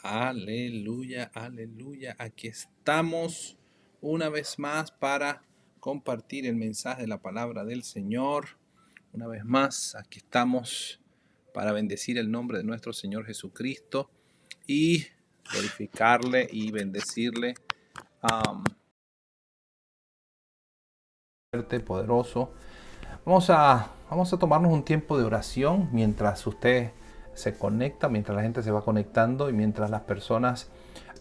Aleluya, aleluya. Aquí estamos una vez más para compartir el mensaje de la palabra del Señor. Una vez más, aquí estamos para bendecir el nombre de nuestro Señor Jesucristo y glorificarle y bendecirle. Fuerte, poderoso. Vamos a tomarnos un tiempo de oración mientras usted se conecta, mientras la gente se va conectando y mientras las personas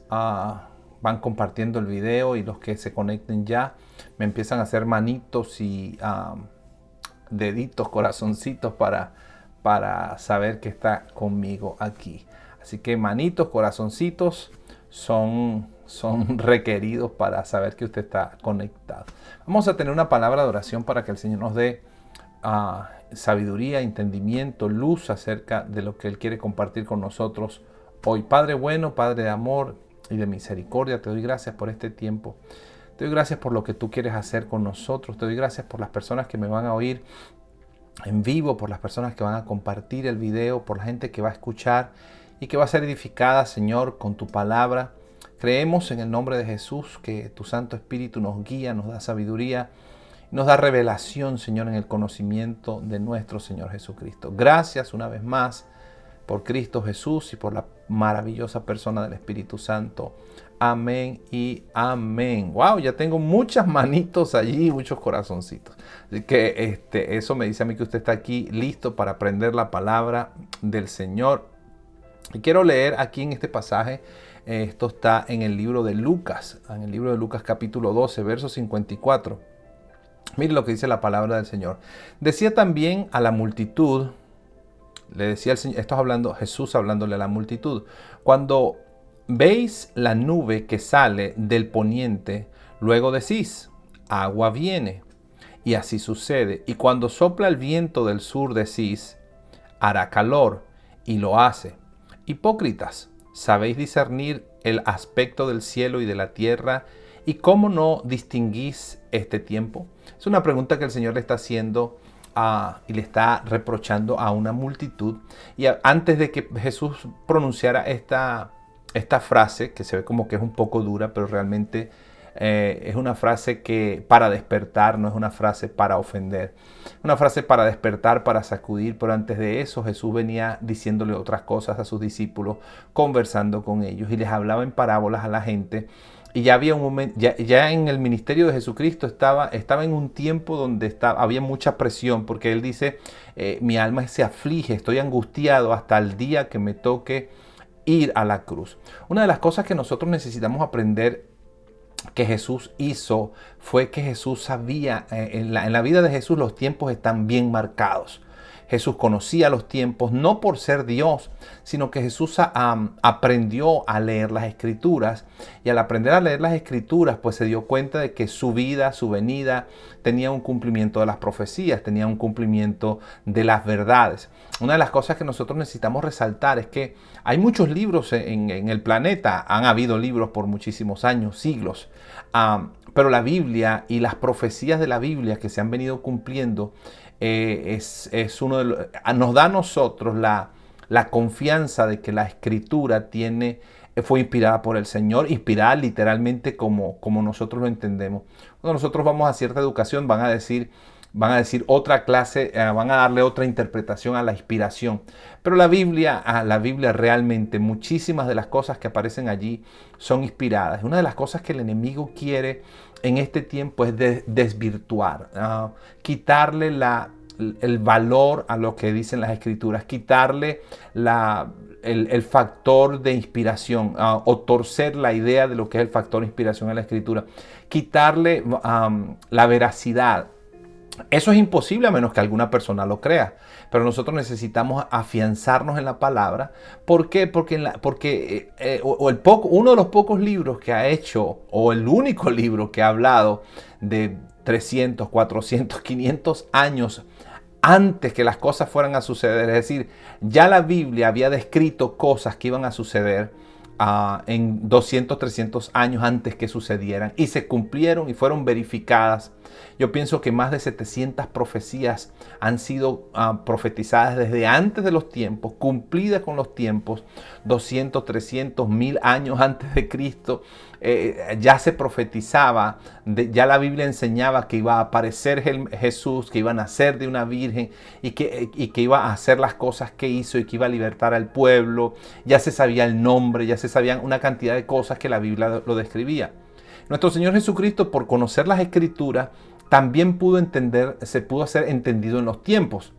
van compartiendo el video, y los que se conecten ya me empiezan a hacer manitos y deditos, corazoncitos para saber que está conmigo aquí. Así que manitos, corazoncitos son requeridos para saber que usted está conectado. Vamos a tener una palabra de oración para que el Señor nos dé sabiduría, entendimiento, luz acerca de lo que Él quiere compartir con nosotros hoy. Padre bueno, Padre de amor y de misericordia, te doy gracias por este tiempo. Te doy gracias por lo que tú quieres hacer con nosotros. Te doy gracias por las personas que me van a oír en vivo, por las personas que van a compartir el video, por la gente que va a escuchar y que va a ser edificada, Señor, con tu palabra. Creemos en el nombre de Jesús que tu Santo Espíritu nos guía, nos da sabiduría, nos da revelación, Señor, en el conocimiento de nuestro Señor Jesucristo. Gracias una vez más por Cristo Jesús y por la maravillosa persona del Espíritu Santo. Amén y amén. Wow, ya tengo muchas manitos allí, muchos corazoncitos. Así que eso me dice a mí que usted está aquí listo para aprender la palabra del Señor. Y quiero leer aquí en este pasaje. Esto está en el libro de Lucas, capítulo 12, verso 54. Mire lo que dice la palabra del Señor. Decía también a la multitud, le decía el Señor, esto es hablando, Jesús hablándole a la multitud: cuando veis la nube que sale del poniente, luego decís, agua viene. Y así sucede. Y cuando sopla el viento del sur, decís, hará calor, y lo hace. Hipócritas, ¿sabéis discernir el aspecto del cielo y de la tierra? ¿Y cómo no distinguís este tiempo? Es una pregunta que el Señor le está haciendo y le está reprochando a una multitud. Y antes de que Jesús pronunciara esta frase, que se ve como que es un poco dura, pero realmente es una frase que para despertar, no es una frase para ofender. Una frase para despertar, para sacudir, pero antes de eso Jesús venía diciéndole otras cosas a sus discípulos, conversando con ellos, y les hablaba en parábolas a la gente. Y ya había un momento, ya en el ministerio de Jesucristo estaba en un tiempo donde había mucha presión, porque Él dice, mi alma se aflige, estoy angustiado hasta el día que me toque ir a la cruz. Una de las cosas que nosotros necesitamos aprender que Jesús hizo fue que Jesús sabía, en la vida de Jesús los tiempos están bien marcados. Jesús conocía los tiempos, no por ser Dios, sino que Jesús aprendió a leer las Escrituras, y al aprender a leer las Escrituras, pues se dio cuenta de que su vida, su venida, tenía un cumplimiento de las profecías, tenía un cumplimiento de las verdades. Una de las cosas que nosotros necesitamos resaltar es que hay muchos libros en el planeta, han habido libros por muchísimos años, siglos, pero la Biblia y las profecías de la Biblia que se han venido cumpliendo es uno de nos da a nosotros la confianza de que la Escritura fue inspirada por el Señor, inspirada literalmente como nosotros lo entendemos. Cuando nosotros vamos a cierta educación van a decir otra clase, van a darle otra interpretación a la inspiración. Pero la Biblia realmente, muchísimas de las cosas que aparecen allí son inspiradas. Una de las cosas que el enemigo quiere en este tiempo es desvirtuar, quitarle el valor a lo que dicen las Escrituras, quitarle el factor de inspiración, o torcer la idea de lo que es el factor de inspiración en la Escritura, quitarle la veracidad. Eso es imposible a menos que alguna persona lo crea. Pero nosotros necesitamos afianzarnos en la palabra. ¿Por qué? Porque uno de los pocos libros que ha hecho, o el único libro que ha hablado de 300, 400, 500 años antes que las cosas fueran a suceder. Es decir, ya la Biblia había descrito cosas que iban a suceder en 200, 300 años antes que sucedieran, y se cumplieron y fueron verificadas Yo pienso que más de 700 profecías han sido profetizadas desde antes de los tiempos, cumplidas con los tiempos, 200, 300, 1000 años antes de Cristo. Ya se profetizaba, ya la Biblia enseñaba que iba a aparecer Jesús, que iba a nacer de una virgen y que iba a hacer las cosas que hizo y que iba a libertar al pueblo. Ya se sabía el nombre, ya se sabían una cantidad de cosas que la Biblia lo describía. Nuestro Señor Jesucristo, por conocer las Escrituras, también se pudo hacer entendido en los tiempos.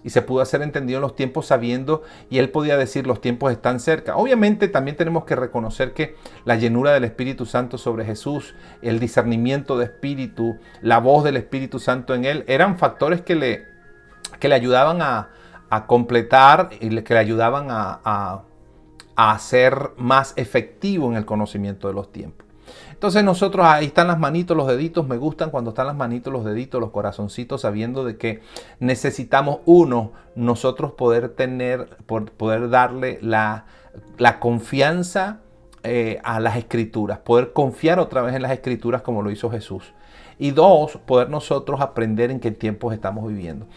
Y se pudo hacer entendido en los tiempos sabiendo, y Él podía decir, los tiempos están cerca. Obviamente también tenemos que reconocer que la llenura del Espíritu Santo sobre Jesús, el discernimiento de Espíritu, la voz del Espíritu Santo en Él, eran factores que le ayudaban a completar y que le ayudaban a ser más efectivo en el conocimiento de los tiempos. Entonces nosotros, ahí están las manitos, los deditos, me gustan cuando están las manitos, los deditos, los corazoncitos, sabiendo de que necesitamos nosotros poder darle la confianza a las Escrituras, poder confiar otra vez en las Escrituras como lo hizo Jesús. Y dos, poder nosotros aprender en qué tiempos estamos viviendo.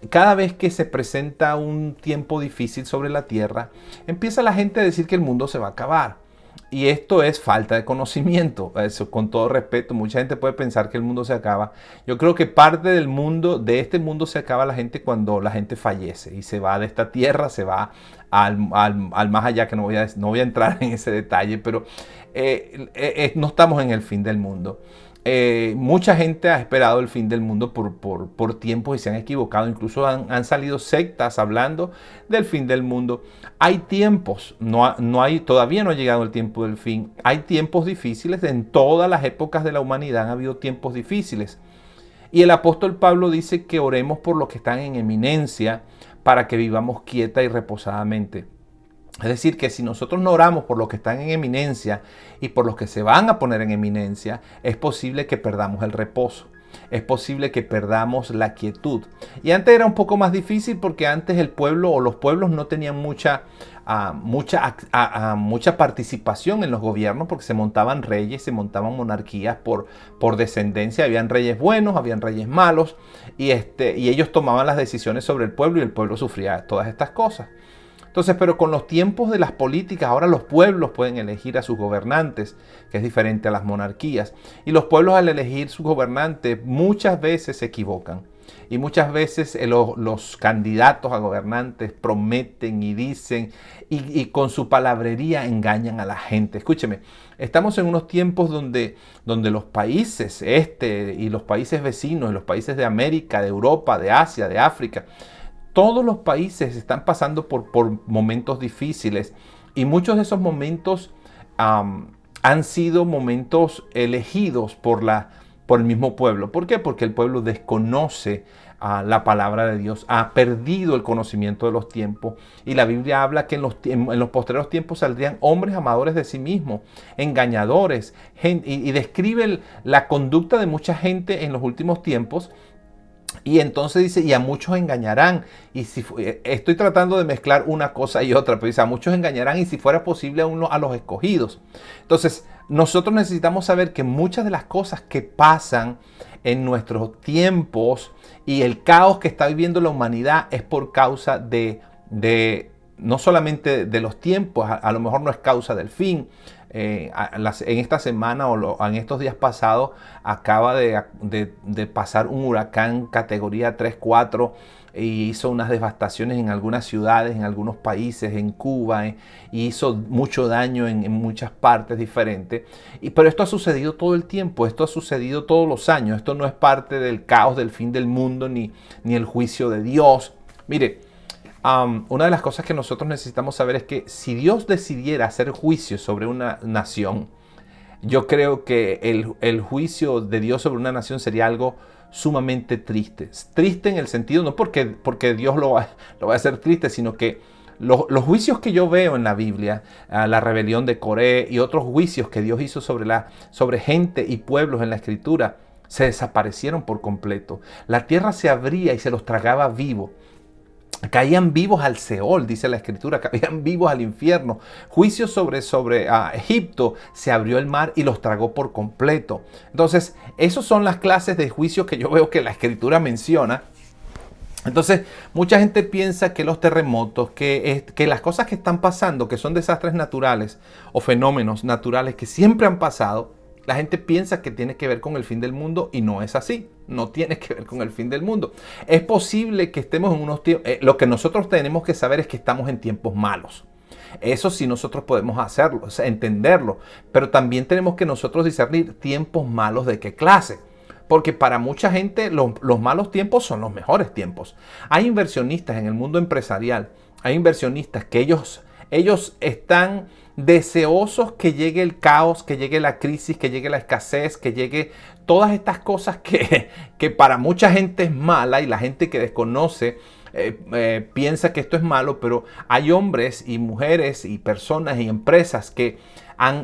Cada vez que se presenta un tiempo difícil sobre la tierra, empieza la gente a decir que el mundo se va a acabar. Y esto es falta de conocimiento. Eso, con todo respeto, mucha gente puede pensar que el mundo se acaba. Yo creo que parte de este mundo se acaba la gente cuando la gente fallece y se va de esta tierra, se va al más allá, que no voy a entrar en ese detalle, pero no estamos en el fin del mundo. Mucha gente ha esperado el fin del mundo por tiempos y se han equivocado. Incluso han salido sectas hablando del fin del mundo. Hay tiempos, todavía no ha llegado el tiempo del fin. Hay tiempos difíciles. En todas las épocas de la humanidad han habido tiempos difíciles. Y el apóstol Pablo dice que oremos por los que están en eminencia para que vivamos quieta y reposadamente. Es decir, que si nosotros no oramos por los que están en eminencia y por los que se van a poner en eminencia, es posible que perdamos el reposo. Es posible que perdamos la quietud. Y antes era un poco más difícil porque antes el pueblo o los pueblos no tenían mucha participación en los gobiernos, porque se montaban reyes, se montaban monarquías por descendencia. Habían reyes buenos, habían reyes malos y ellos tomaban las decisiones sobre el pueblo y el pueblo sufría todas estas cosas. Entonces, pero con los tiempos de las políticas, ahora los pueblos pueden elegir a sus gobernantes, que es diferente a las monarquías. Y los pueblos, al elegir sus gobernantes, muchas veces se equivocan. Y muchas veces los candidatos a gobernantes prometen y dicen y con su palabrería engañan a la gente. Escúcheme, estamos en unos tiempos donde los países y los países vecinos, los países de América, de Europa, de Asia, de África, todos los países están pasando por momentos difíciles y muchos de esos momentos han sido momentos elegidos por el mismo pueblo. ¿Por qué? Porque el pueblo desconoce la palabra de Dios, ha perdido el conocimiento de los tiempos. Y la Biblia habla que en los postreros tiempos saldrían hombres amadores de sí mismos, engañadores, y describe la conducta de mucha gente en los últimos tiempos. Y entonces dice, y a muchos engañarán. Y estoy tratando de mezclar una cosa y otra, pero dice, a muchos engañarán y si fuera posible a los escogidos. Entonces, nosotros necesitamos saber que muchas de las cosas que pasan en nuestros tiempos y el caos que está viviendo la humanidad es por causa de no solamente de los tiempos, a lo mejor no es causa del fin. En esta semana o en estos días pasados acaba de pasar un huracán categoría 3, 4 y hizo unas devastaciones en algunas ciudades, en algunos países, en Cuba, y hizo mucho daño en muchas partes diferentes. Pero esto ha sucedido todo el tiempo, esto ha sucedido todos los años. Esto no es parte del caos del fin del mundo ni el juicio de Dios. Mire, una de las cosas que nosotros necesitamos saber es que si Dios decidiera hacer juicio sobre una nación, yo creo que el juicio de Dios sobre una nación sería algo sumamente triste. Triste en el sentido, no porque Dios lo va a hacer triste, sino que los juicios que yo veo en la Biblia, la rebelión de Coré y otros juicios que Dios hizo sobre gente y pueblos en la Escritura, se desaparecieron por completo. La tierra se abría y se los tragaba vivo. Caían vivos al Seol, dice la Escritura, caían vivos al infierno. Juicio sobre Egipto, se abrió el mar y los tragó por completo. Entonces, esas son las clases de juicio que yo veo que la Escritura menciona. Entonces, mucha gente piensa que los terremotos, que las cosas que están pasando, que son desastres naturales o fenómenos naturales que siempre han pasado, la gente piensa que tiene que ver con el fin del mundo y no es así. No tiene que ver con el fin del mundo. Es posible que estemos en unos tiempos... lo que nosotros tenemos que saber es que estamos en tiempos malos. Eso sí nosotros podemos hacerlo, o sea, entenderlo. Pero también tenemos que nosotros discernir tiempos malos de qué clase. Porque para mucha gente los malos tiempos son los mejores tiempos. Hay inversionistas en el mundo empresarial. Hay inversionistas que ellos están deseosos que llegue el caos, que llegue la crisis, que llegue la escasez, que llegue todas estas cosas que para mucha gente es mala y la gente que desconoce piensa que esto es malo, pero hay hombres y mujeres y personas y empresas que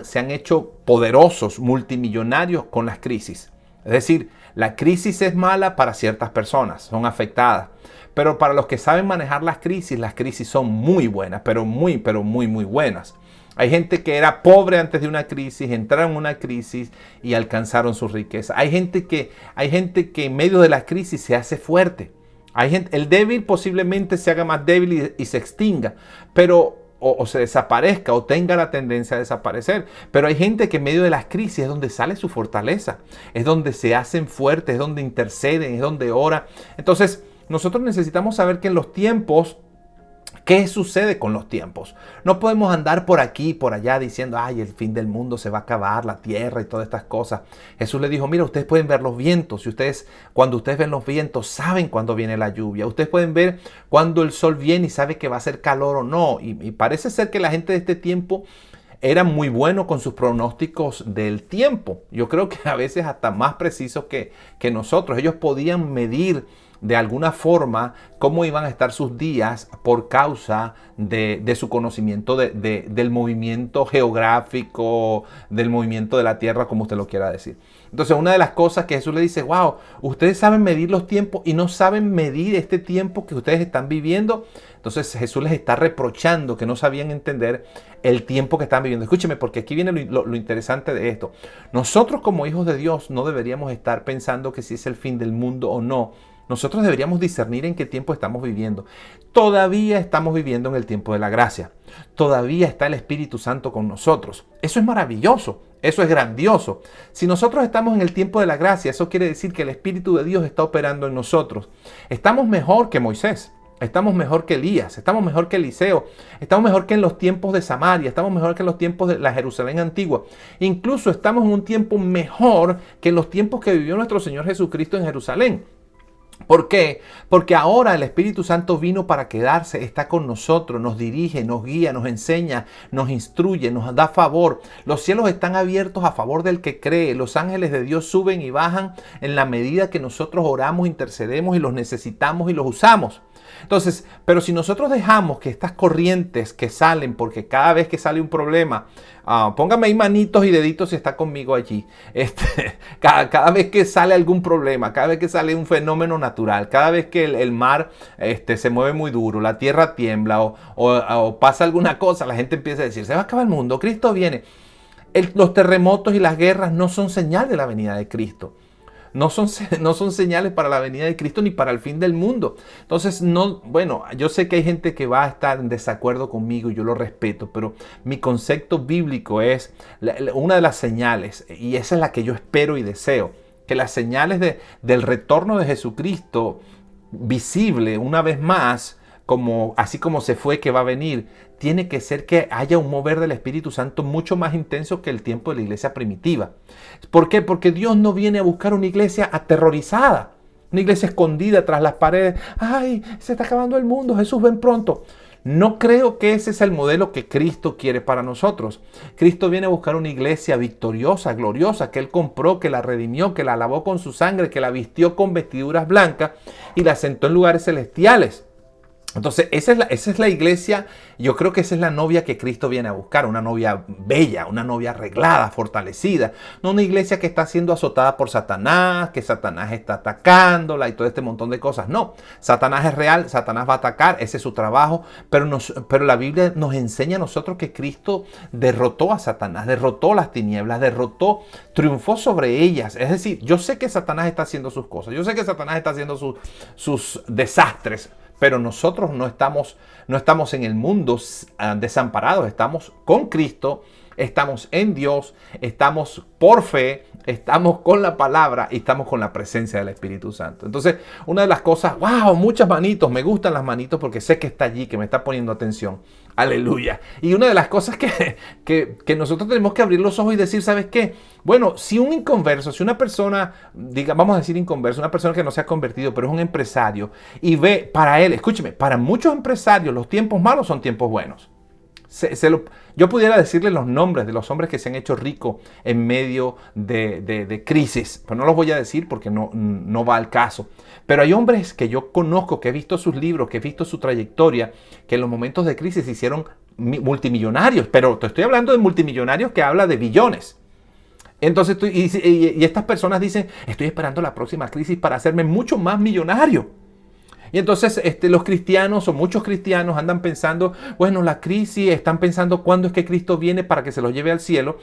se han hecho poderosos, multimillonarios con las crisis. Es decir, la crisis es mala para ciertas personas, son afectadas. Pero para los que saben manejar las crisis son muy buenas, pero muy buenas. Hay gente que era pobre antes de una crisis, entraron en una crisis y alcanzaron su riqueza. Hay gente que en medio de la crisis se hace fuerte. El débil posiblemente se haga más débil y se extinga, pero o se desaparezca o tenga la tendencia a desaparecer. Pero hay gente que en medio de las crisis es donde sale su fortaleza, es donde se hacen fuertes, es donde interceden, es donde oran. Entonces, nosotros necesitamos saber que en los tiempos, ¿qué sucede con los tiempos? No podemos andar por aquí y por allá diciendo, ay, el fin del mundo se va a acabar, la tierra y todas estas cosas. Jesús le dijo, mira, ustedes pueden ver los vientos. Y cuando ustedes ven los vientos, saben cuándo viene la lluvia. Ustedes pueden ver cuándo el sol viene y sabe que va a ser calor o no. Y parece ser que la gente de este tiempo era muy bueno con sus pronósticos del tiempo. Yo creo que a veces hasta más precisos que nosotros. Ellos podían medir de alguna forma cómo iban a estar sus días por causa de su conocimiento del movimiento geográfico, del movimiento de la tierra, como usted lo quiera decir. Entonces, una de las cosas que Jesús le dice, wow, ustedes saben medir los tiempos y no saben medir este tiempo que ustedes están viviendo. Entonces, Jesús les está reprochando que no sabían entender el tiempo que están viviendo. Escúcheme, porque aquí viene lo interesante de esto. Nosotros como hijos de Dios no deberíamos estar pensando que si es el fin del mundo o no. Nosotros deberíamos discernir en qué tiempo estamos viviendo. Todavía estamos viviendo en el tiempo de la gracia. Todavía está el Espíritu Santo con nosotros. Eso es maravilloso. Eso es grandioso. Si nosotros estamos en el tiempo de la gracia, eso quiere decir que el Espíritu de Dios está operando en nosotros. Estamos mejor que Moisés. Estamos mejor que Elías, estamos mejor que Eliseo, estamos mejor que en los tiempos de Samaria, estamos mejor que en los tiempos de la Jerusalén antigua. Incluso estamos en un tiempo mejor que en los tiempos que vivió nuestro Señor Jesucristo en Jerusalén. ¿Por qué? Porque ahora el Espíritu Santo vino para quedarse, está con nosotros, nos dirige, nos guía, nos enseña, nos instruye, nos da favor. Los cielos están abiertos a favor del que cree. Los ángeles de Dios suben y bajan en la medida que nosotros oramos, intercedemos y los necesitamos y los usamos. Entonces, pero si nosotros dejamos que estas corrientes que salen, porque cada vez que sale un problema, póngame ahí manitos y deditos si está conmigo allí, cada vez que sale algún problema, cada vez que sale un fenómeno natural, cada vez que el mar se mueve muy duro, la tierra tiembla o pasa alguna cosa, la gente empieza a decir, se va a acabar el mundo, Cristo viene. Los terremotos y las guerras no son señal de la venida de Cristo. No son señales para la venida de Cristo ni para el fin del mundo. Entonces, yo sé que hay gente que va a estar en desacuerdo conmigo y yo lo respeto, pero mi concepto bíblico es una de las señales, y esa es la que yo espero y deseo, que las señales del retorno de Jesucristo visible una vez más, así como se fue que va a venir, tiene que ser que haya un mover del Espíritu Santo mucho más intenso que el tiempo de la iglesia primitiva. ¿Por qué? Porque Dios no viene a buscar una iglesia aterrorizada, una iglesia escondida tras las paredes. ¡Ay, se está acabando el mundo! Jesús ven pronto. No creo que ese es el modelo que Cristo quiere para nosotros. Cristo viene a buscar una iglesia victoriosa, gloriosa, que Él compró, que la redimió, que la lavó con su sangre, que la vistió con vestiduras blancas y la sentó en lugares celestiales. Entonces, esa es la iglesia. Yo creo que esa es la novia que Cristo viene a buscar. Una novia bella, una novia arreglada, fortalecida. No una iglesia que está siendo azotada por Satanás, que Satanás está atacándola y todo este montón de cosas. No, Satanás es real, Satanás va a atacar, ese es su trabajo. Pero la Biblia nos enseña a nosotros que Cristo derrotó a Satanás, derrotó las tinieblas, triunfó sobre ellas. Es decir, yo sé que Satanás está haciendo sus cosas, yo sé que Satanás está haciendo sus desastres. Pero nosotros no estamos en el mundo desamparados, estamos con Cristo, estamos en Dios, estamos por fe, estamos con la palabra y estamos con la presencia del Espíritu Santo. Entonces, una de las cosas, wow, muchas manitos, me gustan las manitos porque sé que está allí, que me está poniendo atención. Aleluya. Y una de las cosas que nosotros tenemos que abrir los ojos y decir, ¿sabes qué? Bueno, si un inconverso, si una persona, vamos a decir inconverso, una persona que no se ha convertido, pero es un empresario y ve para él, escúcheme, para muchos empresarios los tiempos malos son tiempos buenos. Yo pudiera decirle los nombres de los hombres que se han hecho ricos en medio de crisis, pero no los voy a decir porque no va al caso. Pero hay hombres que yo conozco, que he visto sus libros, que he visto su trayectoria, que en los momentos de crisis se hicieron multimillonarios, pero te estoy hablando de multimillonarios que habla de billones. Entonces, y estas personas dicen, estoy esperando la próxima crisis para hacerme mucho más millonario. Y entonces los cristianos o muchos cristianos andan pensando, bueno, la crisis, están pensando cuándo es que Cristo viene para que se los lleve al cielo.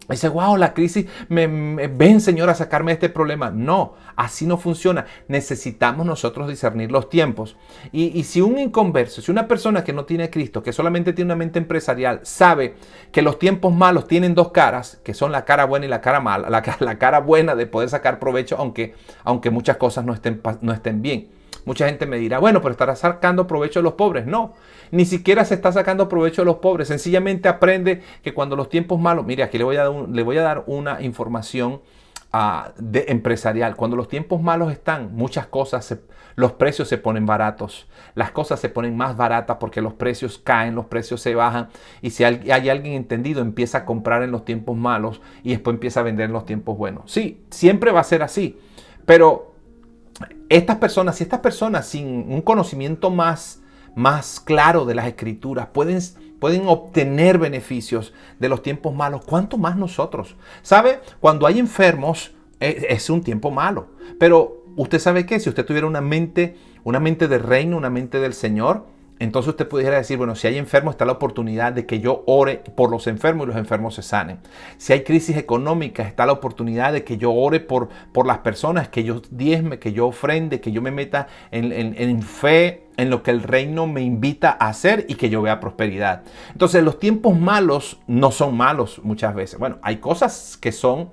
Y dice, wow, la crisis, ven Señor a sacarme de este problema. No, así no funciona. Necesitamos nosotros discernir los tiempos. Y si un inconverso, si una persona que no tiene a Cristo, que solamente tiene una mente empresarial, sabe que los tiempos malos tienen dos caras, que son la cara buena y la cara mala, la cara buena de poder sacar provecho, aunque muchas cosas no estén bien. Mucha gente me dirá, bueno, pero estará sacando provecho de los pobres. No, ni siquiera se está sacando provecho de los pobres. Sencillamente aprende que cuando los tiempos malos, mire, aquí le voy a dar una información empresarial. Cuando los tiempos malos están, muchas cosas, los precios se ponen baratos. Las cosas se ponen más baratas porque los precios caen, los precios se bajan. Y si hay alguien entendido, empieza a comprar en los tiempos malos y después empieza a vender en los tiempos buenos. Sí, siempre va a ser así. Pero si estas personas sin un conocimiento más claro de las escrituras pueden obtener beneficios de los tiempos malos, ¿cuánto más nosotros? ¿Sabe? Cuando hay enfermos es un tiempo malo. Pero usted sabe que si usted tuviera una mente de reino, una mente del Señor, entonces usted pudiera decir, bueno, si hay enfermos está la oportunidad de que yo ore por los enfermos y los enfermos se sanen. Si hay crisis económica está la oportunidad de que yo ore por las personas, que yo diezme, que yo ofrende, que yo me meta en fe, en lo que el reino me invita a hacer y que yo vea prosperidad. Entonces los tiempos malos no son malos muchas veces. Bueno, hay cosas que son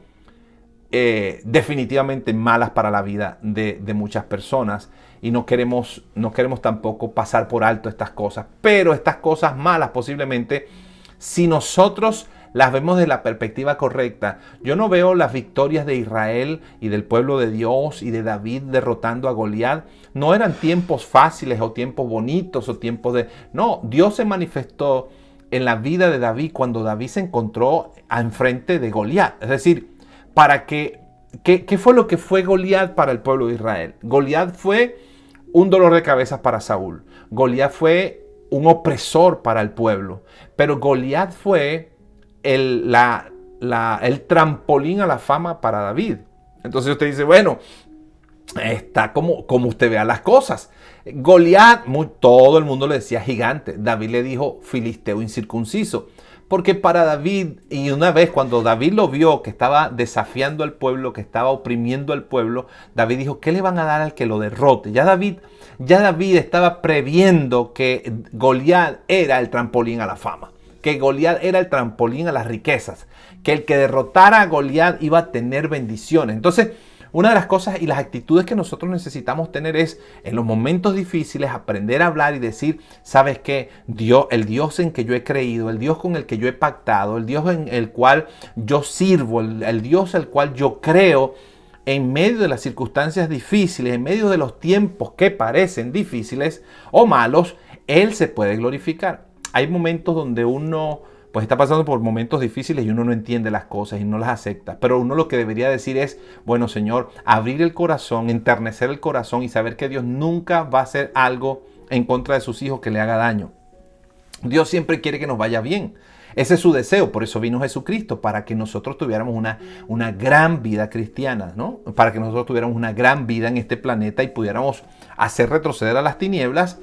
definitivamente malas para la vida de muchas personas y no queremos tampoco pasar por alto estas cosas, pero estas cosas malas posiblemente, si nosotros las vemos de la perspectiva correcta, yo no veo las victorias de Israel y del pueblo de Dios y de David derrotando a Goliat. No eran tiempos fáciles o tiempos bonitos o tiempos de... No, Dios se manifestó en la vida de David cuando David se encontró enfrente de Goliat. Es decir, ¿qué fue lo que fue Goliat para el pueblo de Israel? Goliat fue un dolor de cabeza para Saúl. Goliat fue un opresor para el pueblo. Pero Goliat fue el trampolín a la fama para David. Entonces usted dice, bueno, está como usted vea las cosas. Goliat, todo el mundo le decía gigante. David le dijo filisteo incircunciso. Porque para David, y una vez cuando David lo vio que estaba desafiando al pueblo, que estaba oprimiendo al pueblo, David dijo, ¿qué le van a dar al que lo derrote? Ya David estaba previendo que Goliat era el trampolín a la fama, que Goliat era el trampolín a las riquezas, que el que derrotara a Goliat iba a tener bendiciones. Entonces, una de las cosas y las actitudes que nosotros necesitamos tener es, en los momentos difíciles, aprender a hablar y decir, ¿sabes qué? El Dios en que yo he creído, el Dios con el que yo he pactado, el Dios en el cual yo sirvo, el Dios al cual yo creo, en medio de las circunstancias difíciles, en medio de los tiempos que parecen difíciles o malos, Él se puede glorificar. Hay momentos donde uno pues está pasando por momentos difíciles y uno no entiende las cosas y no las acepta. Pero uno lo que debería decir es, bueno, Señor, abrir el corazón, enternecer el corazón y saber que Dios nunca va a hacer algo en contra de sus hijos que le haga daño. Dios siempre quiere que nos vaya bien. Ese es su deseo, por eso vino Jesucristo, para que nosotros tuviéramos una gran vida cristiana, ¿no? Para que nosotros tuviéramos una gran vida en este planeta y pudiéramos hacer retroceder a las tinieblas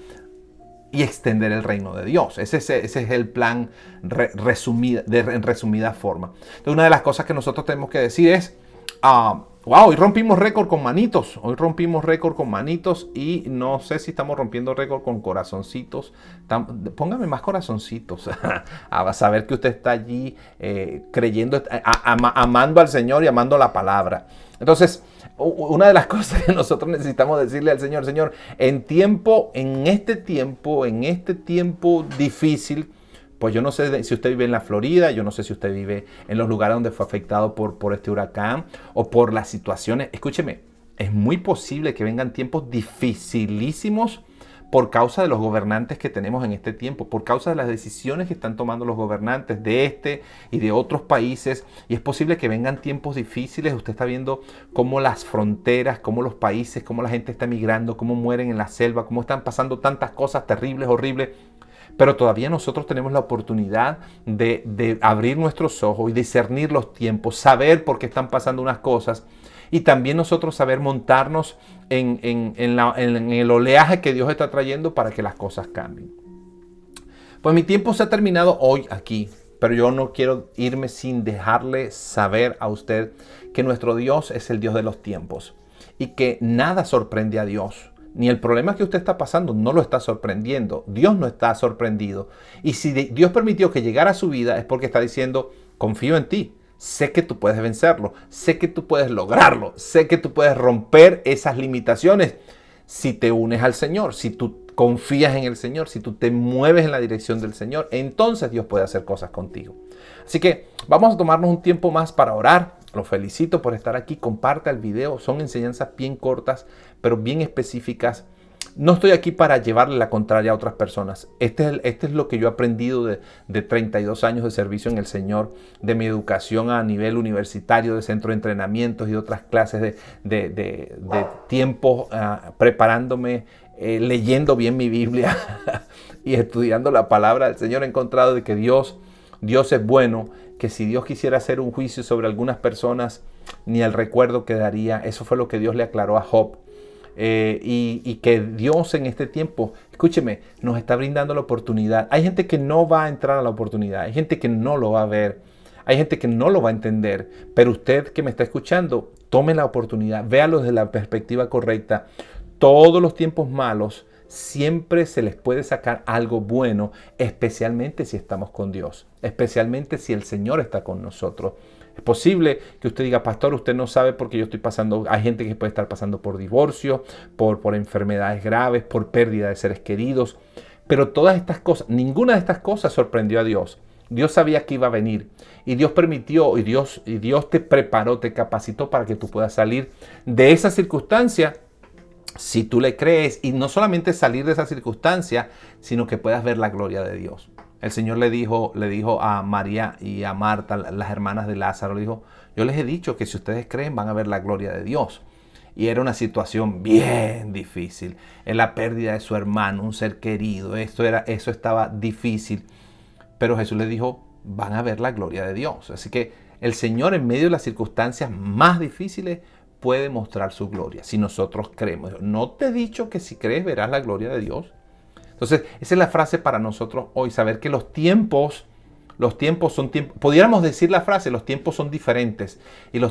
y extender el reino de Dios. Ese es el plan en resumida forma. Entonces, una de las cosas que nosotros tenemos que decir es, wow, hoy rompimos récord con manitos. Hoy rompimos récord con manitos y no sé si estamos rompiendo récord con corazoncitos. Póngame más corazoncitos a saber que usted está allí creyendo, amando al Señor y amando la palabra. Entonces, una de las cosas que nosotros necesitamos decirle al Señor, Señor, en este tiempo difícil, pues yo no sé si usted vive en la Florida, yo no sé si usted vive en los lugares donde fue afectado por este huracán o por las situaciones. Escúcheme, es muy posible que vengan tiempos dificilísimos por causa de los gobernantes que tenemos en este tiempo, por causa de las decisiones que están tomando los gobernantes de este y de otros países. Y es posible que vengan tiempos difíciles. Usted está viendo cómo las fronteras, cómo los países, cómo la gente está migrando, cómo mueren en la selva, cómo están pasando tantas cosas terribles, horribles. Pero todavía nosotros tenemos la oportunidad de abrir nuestros ojos y discernir los tiempos, saber por qué están pasando unas cosas y también nosotros saber montarnos en el oleaje que Dios está trayendo para que las cosas cambien. Pues mi tiempo se ha terminado hoy aquí, pero yo no quiero irme sin dejarle saber a usted que nuestro Dios es el Dios de los tiempos y que nada sorprende a Dios. Ni el problema que usted está pasando no lo está sorprendiendo. Dios no está sorprendido. Y si Dios permitió que llegara a su vida es porque está diciendo, confío en ti. Sé que tú puedes vencerlo. Sé que tú puedes lograrlo. Sé que tú puedes romper esas limitaciones si te unes al Señor. Si tú confías en el Señor. Si tú te mueves en la dirección del Señor. Entonces Dios puede hacer cosas contigo. Así que vamos a tomarnos un tiempo más para orar. Los felicito por estar aquí. Comparta el video. Son enseñanzas bien cortas, pero bien específicas. No estoy aquí para llevarle la contraria a otras personas. Este es lo que yo he aprendido de 32 años de servicio en el Señor, de mi educación a nivel universitario, de centro de entrenamientos y otras clases de tiempo preparándome, leyendo bien mi Biblia y estudiando la palabra del Señor. He encontrado de que Dios es bueno, que si Dios quisiera hacer un juicio sobre algunas personas, ni el recuerdo quedaría. Eso fue lo que Dios le aclaró a Job. Y que Dios en este tiempo, escúcheme, nos está brindando la oportunidad. Hay gente que no va a entrar a la oportunidad, hay gente que no lo va a ver, hay gente que no lo va a entender, pero usted que me está escuchando, tome la oportunidad, véalo desde la perspectiva correcta. Todos los tiempos malos siempre se les puede sacar algo bueno, especialmente si estamos con Dios, especialmente si el Señor está con nosotros. Es posible que usted diga, pastor, usted no sabe porque yo estoy pasando, hay gente que puede estar pasando por divorcio, por enfermedades graves, por pérdida de seres queridos, pero todas estas cosas, ninguna de estas cosas sorprendió a Dios. Dios sabía que iba a venir y Dios permitió y Dios te preparó, te capacitó para que tú puedas salir de esa circunstancia si tú le crees, y no solamente salir de esa circunstancia, sino que puedas ver la gloria de Dios. El Señor le dijo a María y a Marta, las hermanas de Lázaro, le dijo, yo les he dicho que si ustedes creen van a ver la gloria de Dios. Y era una situación bien difícil, en la pérdida de su hermano, un ser querido, eso estaba difícil. Pero Jesús les dijo, van a ver la gloria de Dios. Así que el Señor en medio de las circunstancias más difíciles puede mostrar su gloria, si nosotros creemos. ¿No te he dicho que si crees verás la gloria de Dios? Entonces, esa es la frase para nosotros hoy, saber que los tiempos son tiempos, pudiéramos decir la frase, los tiempos son diferentes. Y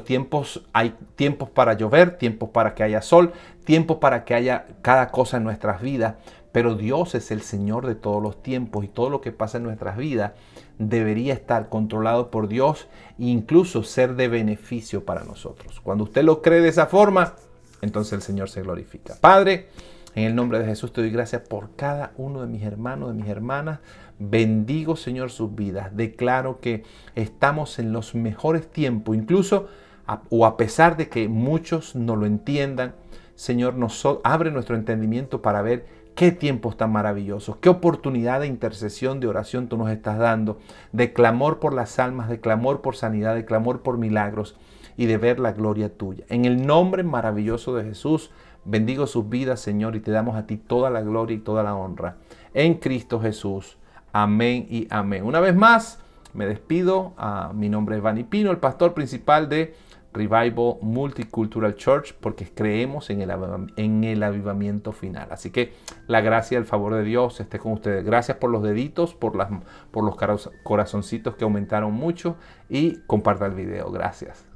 hay tiempos para llover, tiempos para que haya sol, tiempos para que haya cada cosa en nuestras vidas. Pero Dios es el Señor de todos los tiempos y todo lo que pasa en nuestras vidas debería estar controlado por Dios e incluso ser de beneficio para nosotros. Cuando usted lo cree de esa forma, entonces el Señor se glorifica. Padre, en el nombre de Jesús te doy gracias por cada uno de mis hermanos, de mis hermanas. Bendigo, Señor, sus vidas. Declaro que estamos en los mejores tiempos, incluso a pesar de que muchos no lo entiendan. Señor, abre nuestro entendimiento para ver qué tiempos tan maravillosos, qué oportunidad de intercesión, de oración tú nos estás dando, de clamor por las almas, de clamor por sanidad, de clamor por milagros y de ver la gloria tuya. En el nombre maravilloso de Jesús, Bendigo sus vidas, Señor, y te damos a ti toda la gloria y toda la honra. En Cristo Jesús. Amén y amén. Una vez más, me despido. Mi nombre es Vani Pino, el pastor principal de Revival Multicultural Church, porque creemos en el avivamiento final. Así que la gracia y el favor de Dios esté con ustedes. Gracias por los deditos, por los corazoncitos que aumentaron mucho, y comparta el video. Gracias.